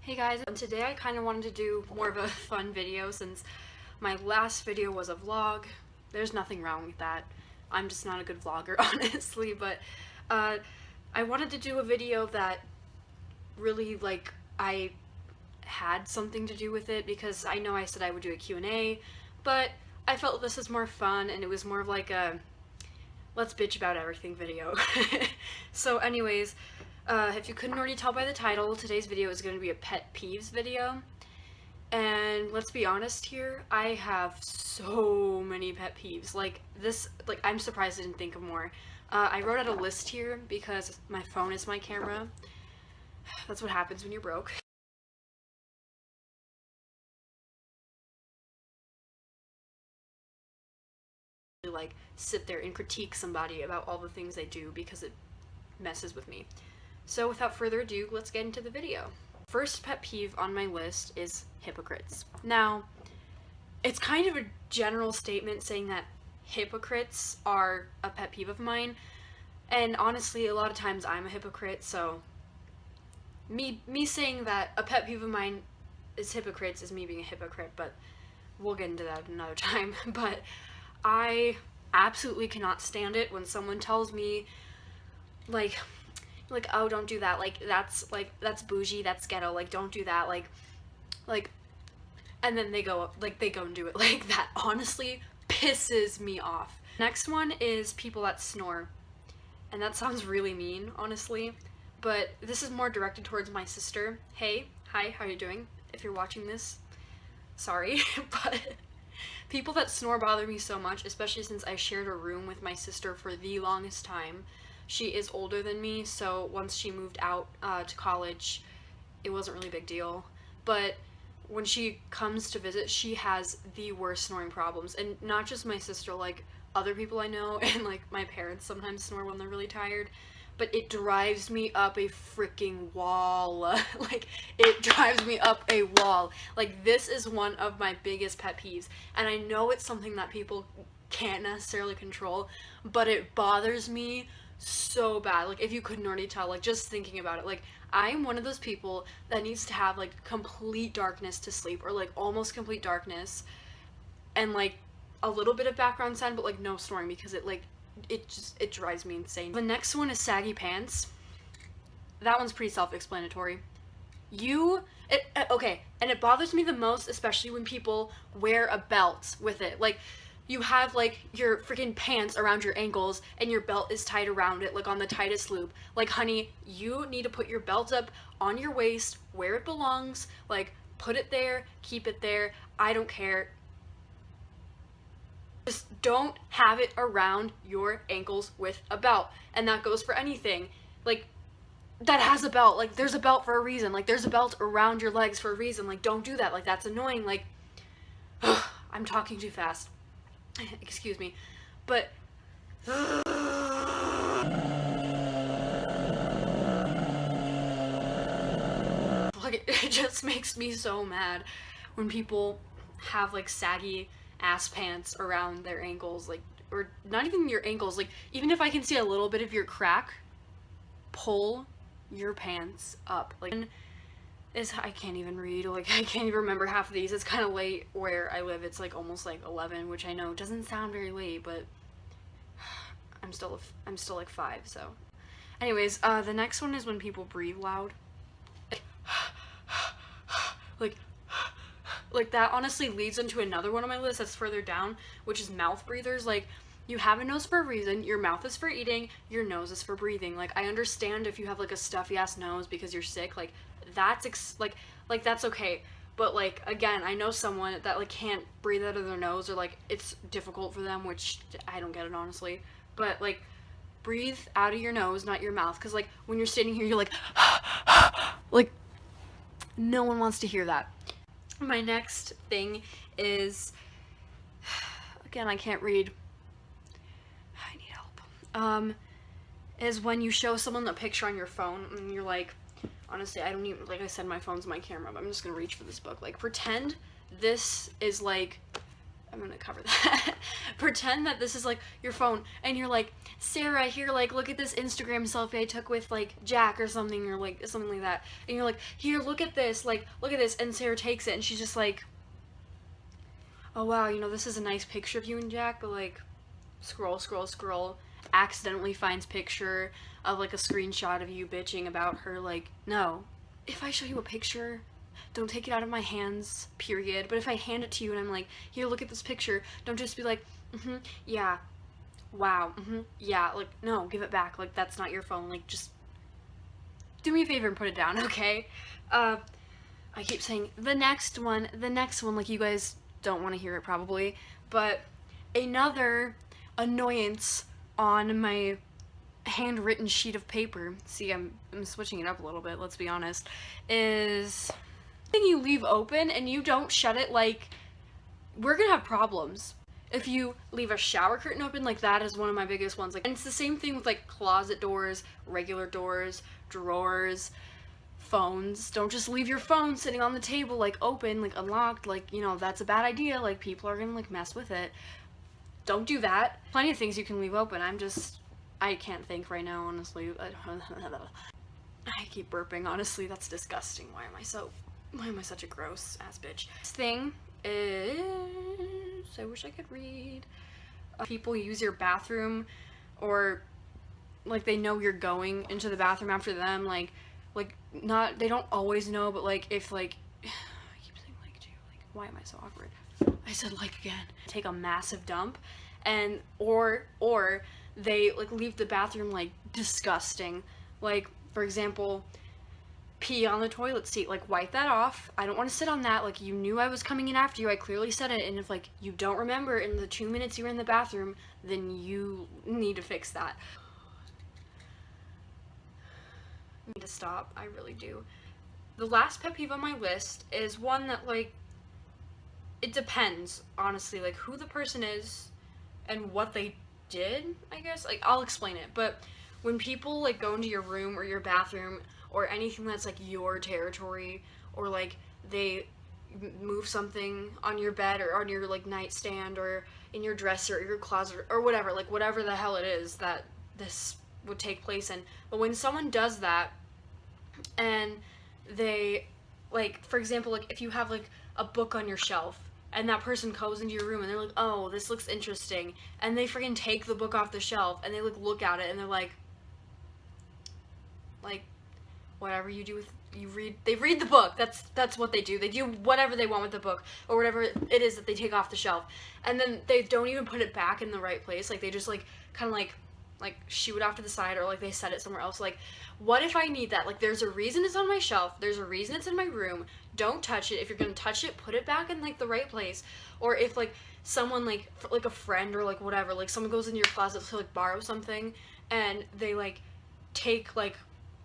Hey guys, and today I kind of wanted to do more of a fun video since my last video was a vlog. There's nothing wrong with that. I'm just not a good vlogger, honestly, but I wanted to do a video that really, I had something to do with it because I know I said I would do a Q&A, but I felt this was more fun and it was more of like a let's bitch about everything video. So anyways, if you couldn't already tell by the title, today's video is going to be a pet peeves video. And let's be honest here, I have so many pet peeves. I'm surprised I didn't think of more. I wrote out a list here because my phone is my camera. That's what happens when you're broke. Sit there and critique somebody about all the things they do because it messes with me. So without further ado, let's get into the video. First pet peeve on my list is hypocrites. Now, it's kind of a general statement saying that hypocrites are a pet peeve of mine, and honestly, a lot of times I'm a hypocrite, so me saying that a pet peeve of mine is hypocrites is me being a hypocrite, but we'll get into that another time. But I absolutely cannot stand it when someone tells me like oh, don't do that, that's bougie, that's ghetto, don't do that, and then they go and do it. That honestly pisses me off. Next one is people that snore, and that sounds really mean, honestly, but this is more directed towards my sister. Hey, hi, how are you doing? If you're watching this, sorry. But people that snore bother me so much, especially since I shared a room with my sister for the longest time. She is older than me, so once she moved out to college, it wasn't really a big deal. But when she comes to visit, she has the worst snoring problems. And not just my sister, other people I know, and my parents sometimes snore when they're really tired. But it drives me up a freaking wall. It drives me up a wall. This is one of my biggest pet peeves. And I know it's something that people can't necessarily control, but it bothers me so bad. If you couldn't already tell, just thinking about it, I'm one of those people that needs to have complete darkness to sleep, or almost complete darkness, and a little bit of background sound, but no snoring, because it drives me insane. The next one is saggy pants. That one's pretty self-explanatory. Okay, and it bothers me the most, especially when people wear a belt with it. You have your freaking pants around your ankles and your belt is tied around it on the tightest loop. Honey, you need to put your belt up on your waist where it belongs. Put it there, keep it there. I don't care. Just don't have it around your ankles with a belt. And that goes for anything. That has a belt. There's a belt for a reason. There's a belt around your legs for a reason. Don't do that. That's annoying. I'm talking too fast. Excuse me. But it just makes me so mad when people have saggy ass pants around their ankles, or not even your ankles, even if I can see a little bit of your crack, pull your pants up. I can't even read, I can't even remember half of these. It's kind of late where I live. It's almost 11, which I know doesn't sound very late, but I'm still 5, so anyways, the next one is when people breathe loud. That honestly leads into another one on my list that's further down, which is mouth breathers. You have a nose for a reason. Your mouth is for eating, your nose is for breathing. I understand if you have a stuffy ass nose because you're sick, that's that's okay. But again, I know someone that can't breathe out of their nose, or it's difficult for them, which I don't get it, honestly. But breathe out of your nose, not your mouth, because when you're sitting here, you're no one wants to hear that. My next thing is, again, I can't read. I need help. Is when you show someone a picture on your phone and you're honestly, I don't even, I said, my phone's my camera, but I'm just gonna reach for this book. Pretend this is I'm gonna cover that. Pretend that this is like your phone and you're like, Sarah, here, like, look at this Instagram selfie I took with like Jack or something, or like something like that. And you're like, here, look at this, like, look at this. And Sarah takes it and she's just like, oh wow, you know, this is a nice picture of you and Jack, but like, scroll, scroll, scroll, accidentally finds picture of like a screenshot of you bitching about her. Like, no. If I show you a picture, don't take it out of my hands, period. But if I hand it to you and I'm like, here, look at this picture, don't just be like, yeah, wow, yeah, like, no, give it back. Like, that's not your phone. Like, just do me a favor and put it down, okay? I keep saying the next one, like, you guys don't want to hear it probably, but another annoyance on my handwritten sheet of paper, see, I'm switching it up a little bit, let's be honest, is thing you leave open and you don't shut it. Like, we're gonna have problems if you leave a shower curtain open. Like, that is one of my biggest ones. Like, and it's the same thing with like closet doors, regular doors, drawers, phones. Don't just leave your phone sitting on the table like open, like unlocked. Like, you know, that's a bad idea. Like, people are gonna like mess with it. Don't do that. Plenty of things you can leave open. I can't think right now, honestly. I keep burping, honestly. That's disgusting. Why am I such a gross ass bitch? This thing is, I wish I could read. People use your bathroom, or like they know you're going into the bathroom after them. Like not, they don't always know, but like if like, I keep saying like too. Like, why am I so awkward? I said like again. Take a massive dump, and or they like leave the bathroom like disgusting. Like, for example, pee on the toilet seat. Like, wipe that off. I don't want to sit on that. Like, you knew I was coming in after you. I clearly said it. And if like you don't remember in the 2 minutes you were in the bathroom, then you need to fix that. I need to stop. I really do. The last pet peeve on my list is one that, like, it depends, honestly, like who the person is and what they did, I guess. Like, I'll explain it, but when people like go into your room or your bathroom or anything that's like your territory, or like they move something on your bed or on your like nightstand or in your dresser or your closet or whatever, like whatever the hell it is that this would take place in. But when someone does that and they, like, for example, like if you have like a book on your shelf and that person goes into your room and they're like, oh, this looks interesting, and they freaking take the book off the shelf and they like look at it and they're like whatever you do with, they read the book. That's what they do. They do whatever they want with the book or whatever it is that they take off the shelf, and then they don't even put it back in the right place. Like, they just like kind of like shoo it off to the side, or like they set it somewhere else. Like, what if I need that? Like, there's a reason it's on my shelf, there's a reason it's in my room. Don't touch it. If you're gonna touch it, put it back in like the right place. Or if like someone like a friend or like whatever, like someone goes into your closet to like borrow something and they like take like,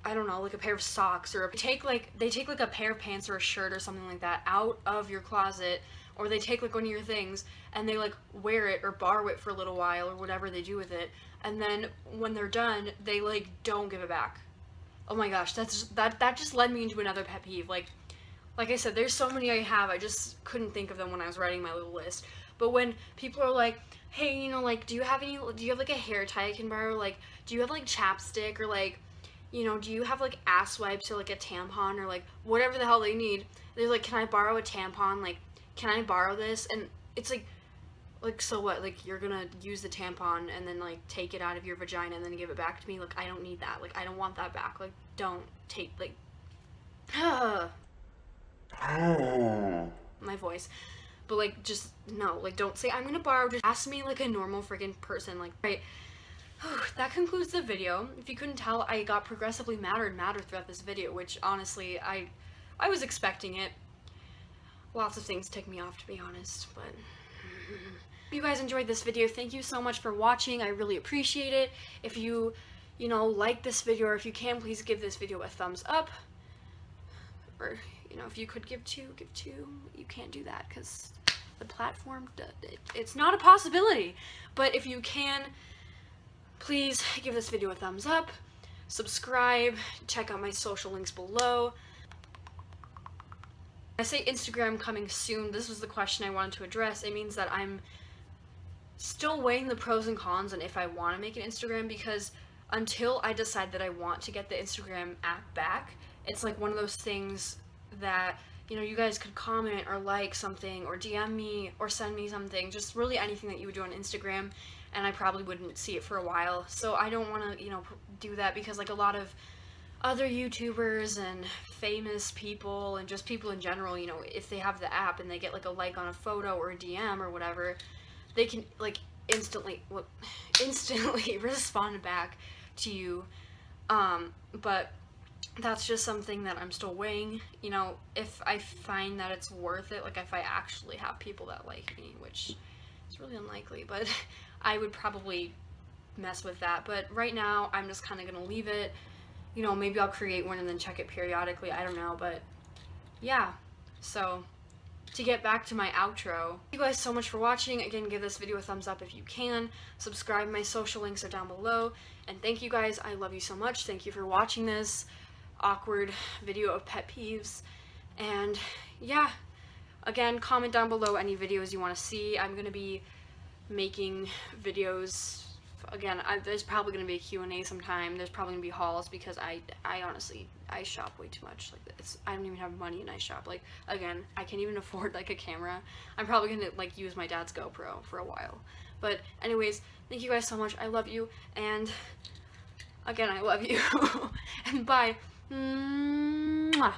I don't know, like a pair of socks, or they take like a pair of pants or a shirt or something like that out of your closet, or they take like one of your things and they like wear it or borrow it for a little while or whatever they do with it, and then when they're done they like don't give it back. Oh my gosh, that just led me into another pet peeve. Like I said, there's so many I have, I just couldn't think of them when I was writing my little list. But when people are like, hey, you know, like, do you have like a hair tie I can borrow? Like, do you have like chapstick, or like, you know, do you have like ass wipes or like a tampon or like whatever the hell they need? They're like, can I borrow a tampon? Like, can I borrow this? And it's like, so what? Like, you're gonna use the tampon and then like take it out of your vagina and then give it back to me? Like, I don't need that. Like, I don't want that back. Like, don't take, like, my voice. But like, just no, like, don't say I'm gonna borrow, just ask me like a normal freaking person. Like, right. That concludes the video. If you couldn't tell, I got progressively madder and madder throughout this video, which honestly, I was expecting it. Lots of things tick me off, to be honest, but if you guys enjoyed this video, thank you so much for watching. I really appreciate it. If you know, like this video, or if you can, please give this video a thumbs up. Or, you know, if you could give two. You can't do that because the platform, it's not a possibility. But if you can, please give this video a thumbs up, subscribe, check out my social links below. I say Instagram coming soon, this was the question I wanted to address. It means that I'm still weighing the pros and cons on if I want to make an Instagram, because until I decide that I want to get the Instagram app back, it's like one of those things that, you know, you guys could comment or like something or DM me or send me something, just really anything that you would do on Instagram, and I probably wouldn't see it for a while. So I don't want to, you know, do that, because like a lot of other YouTubers and famous people and just people in general, you know, if they have the app and they get like a like on a photo or a DM or whatever, they can like instantly respond back to you. But that's just something that I'm still weighing. You know, if I find that it's worth it, like if I actually have people that like me, which is really unlikely, but I would probably mess with that. But right now, I'm just kind of gonna leave it. You know, maybe I'll create one and then check it periodically, I don't know, but yeah. So, to get back to my outro, thank you guys so much for watching. Again, give this video a thumbs up if you can. Subscribe, my social links are down below. And thank you guys, I love you so much. Thank you for watching this awkward video of pet peeves. And yeah, again, comment down below any videos you want to see. I'm going to be making videos. Again, there's probably going to be a Q&A sometime. There's probably going to be hauls, because I honestly, I shop way too much. Like, I don't even have money and I shop. Like, again, I can't even afford like a camera. I'm probably going to like use my dad's GoPro for a while. But anyways, thank you guys so much. I love you. And again, I love you. And bye. Mwah.